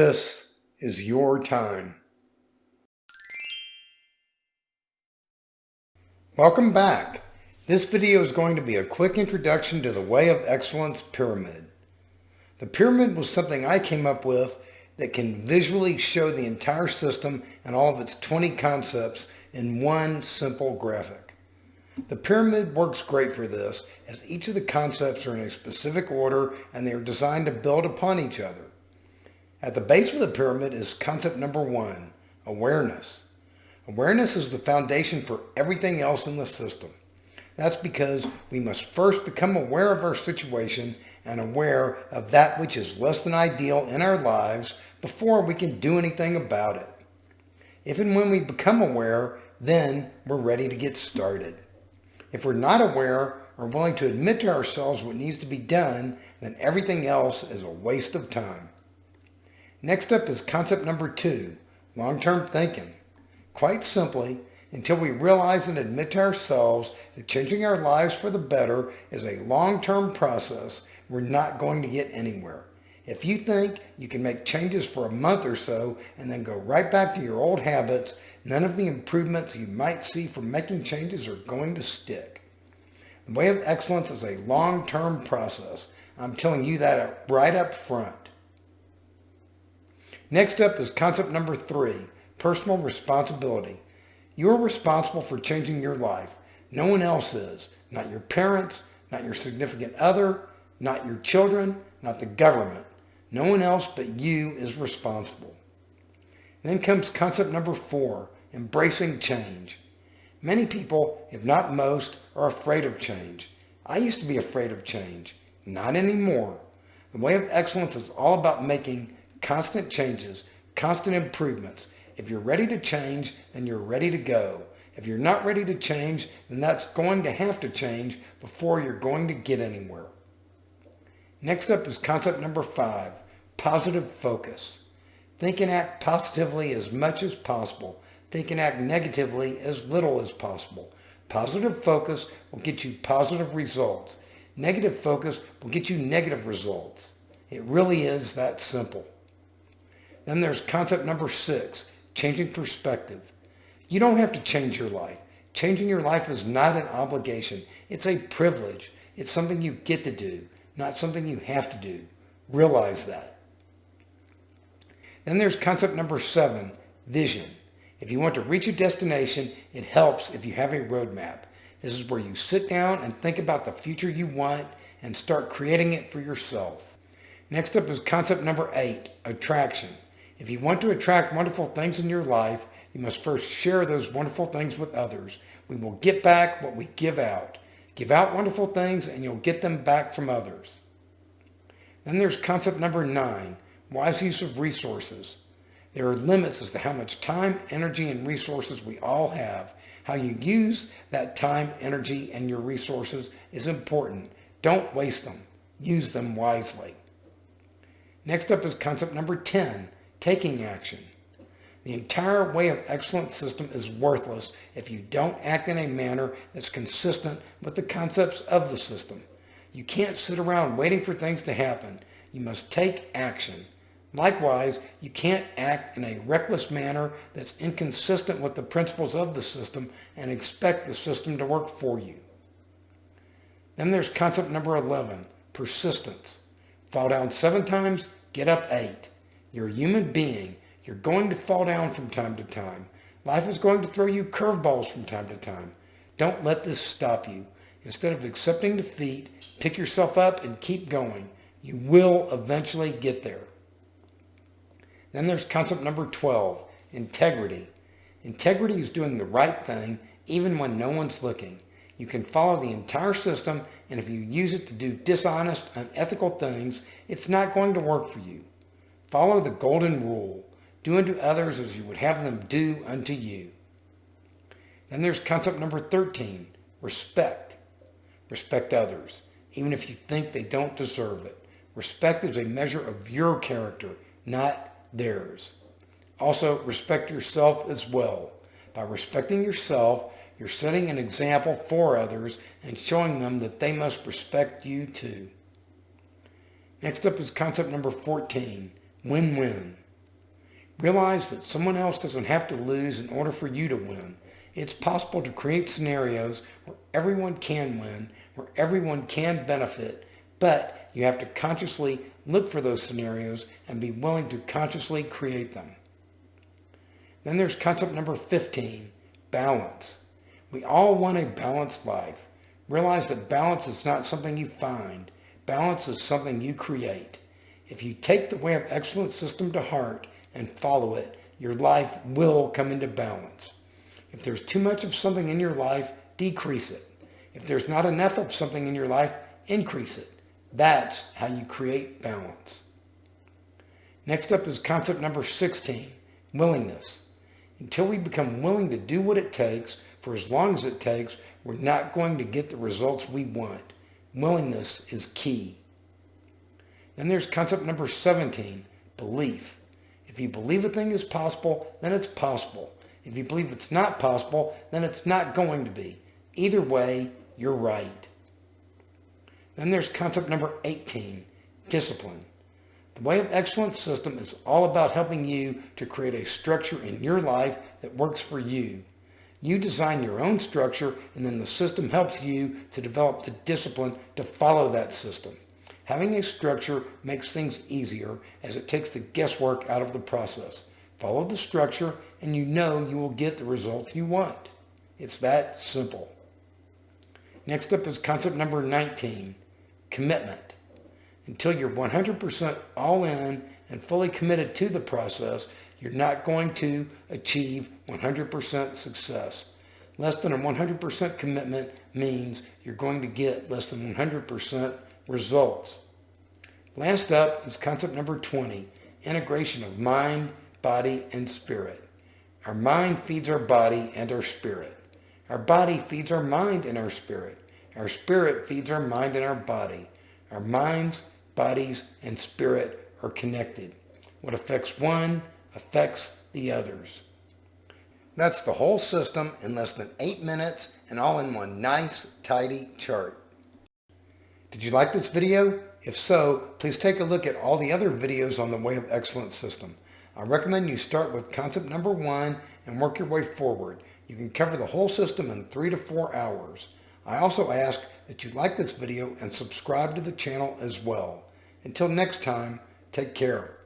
This is your time. Welcome back. This video is going to be a quick introduction to the Way of Excellence pyramid. The pyramid was something I came up with that can visually show the entire system and all of its 20 concepts in one simple graphic. The pyramid works great for this, as each of the concepts are in a specific order and they are designed to build upon each other. At the base of the pyramid is concept number 1, awareness. Awareness is the foundation for everything else in the system. That's because we must first become aware of our situation and aware of that which is less than ideal in our lives before we can do anything about it. If and when we become aware, then we're ready to get started. If we're not aware or willing to admit to ourselves what needs to be done, then everything else is a waste of time. Next up is concept number 2, long-term thinking. Quite simply, until we realize and admit to ourselves that changing our lives for the better is a long-term process, we're not going to get anywhere. If you think you can make changes for a month or so and then go right back to your old habits, none of the improvements you might see from making changes are going to stick. The Way of Excellence is a long-term process. I'm telling you that right up front. Next up is concept number 3, personal responsibility. You're responsible for changing your life. No one else is. Not your parents, not your significant other, not your children, not the government. No one else but you is responsible. Then comes concept number 4, embracing change. Many people, if not most, are afraid of change. I used to be afraid of change. Not anymore. The Way of Excellence is all about making constant changes, constant improvements. If you're ready to change, then you're ready to go. If you're not ready to change, then that's going to have to change before you're going to get anywhere. Next up is concept number 5, positive focus. Think and act positively as much as possible. Think and act negatively as little as possible. Positive focus will get you positive results. Negative focus will get you negative results. It really is that simple. Then there's concept number 6, changing perspective. You don't have to change your life. Changing your life is not an obligation. It's a privilege. It's something you get to do, not something you have to do. Realize that. Then there's concept number 7, vision. If you want to reach a destination, it helps if you have a roadmap. This is where you sit down and think about the future you want and start creating it for yourself. Next up is concept number 8, attraction. If you want to attract wonderful things in your life, you must first share those wonderful things with others. We will get back what we give out. Give out wonderful things and you'll get them back from others. Then there's concept number 9, wise use of resources. There are limits as to how much time, energy, and resources we all have. How you use that time, energy, and your resources is important. Don't waste them. Use them wisely. Next up is concept number 10, taking action. The entire Way of Excellence system is worthless if you don't act in a manner that's consistent with the concepts of the system. You can't sit around waiting for things to happen. You must take action. Likewise, you can't act in a reckless manner that's inconsistent with the principles of the system and expect the system to work for you. Then there's concept number 11, persistence. Fall down 7 times, get up 8. You're a human being. You're going to fall down from time to time. Life is going to throw you curveballs from time to time. Don't let this stop you. Instead of accepting defeat, pick yourself up and keep going. You will eventually get there. Then there's concept number 12, integrity. Integrity is doing the right thing even when no one's looking. You can follow the entire system, and if you use it to do dishonest, unethical things, it's not going to work for you. Follow the golden rule. Do unto others as you would have them do unto you. Then there's concept number 13, respect. Respect others, even if you think they don't deserve it. Respect is a measure of your character, not theirs. Also, respect yourself as well. By respecting yourself, you're setting an example for others and showing them that they must respect you too. Next up is concept number 14, win-win. Realize that someone else doesn't have to lose in order for you to win. It's possible to create scenarios where everyone can win, where everyone can benefit, but you have to consciously look for those scenarios and be willing to consciously create them. Then there's concept number 15, balance. We all want a balanced life. Realize that balance is not something you find. Balance is something you create. If you take the Way of Excellence system to heart and follow it, your life will come into balance. If there's too much of something in your life, decrease it. If there's not enough of something in your life, increase it. That's how you create balance. Next up is concept number 16, willingness. Until we become willing to do what it takes for as long as it takes, we're not going to get the results we want. Willingness is key. Then there's concept number 17, belief. If you believe a thing is possible, then it's possible. If you believe it's not possible, then it's not going to be. Either way, you're right. Then there's concept number 18, discipline. The Way of Excellence system is all about helping you to create a structure in your life that works for you. You design your own structure, and then the system helps you to develop the discipline to follow that system. Having a structure makes things easier as it takes the guesswork out of the process. Follow the structure and you know you will get the results you want. It's that simple. Next up is concept number 19, commitment. Until you're 100% all in and fully committed to the process, you're not going to achieve 100% success. Less than a 100% commitment means you're going to get less than 100% results. Last up is concept number 20, integration of mind, body, and spirit. Our mind feeds our body and our spirit. Our body feeds our mind and our spirit. Our spirit feeds our mind and our body. Our minds, bodies, and spirit are connected. What affects one affects the others. That's the whole system in less than 8 minutes and all in one nice, tidy chart. Did you like this video? If so, please take a look at all the other videos on the Way of Excellence system. I recommend you start with concept number 1 and work your way forward. You can cover the whole system in 3 to 4 hours. I also ask that you like this video and subscribe to the channel as well. Until next time, take care.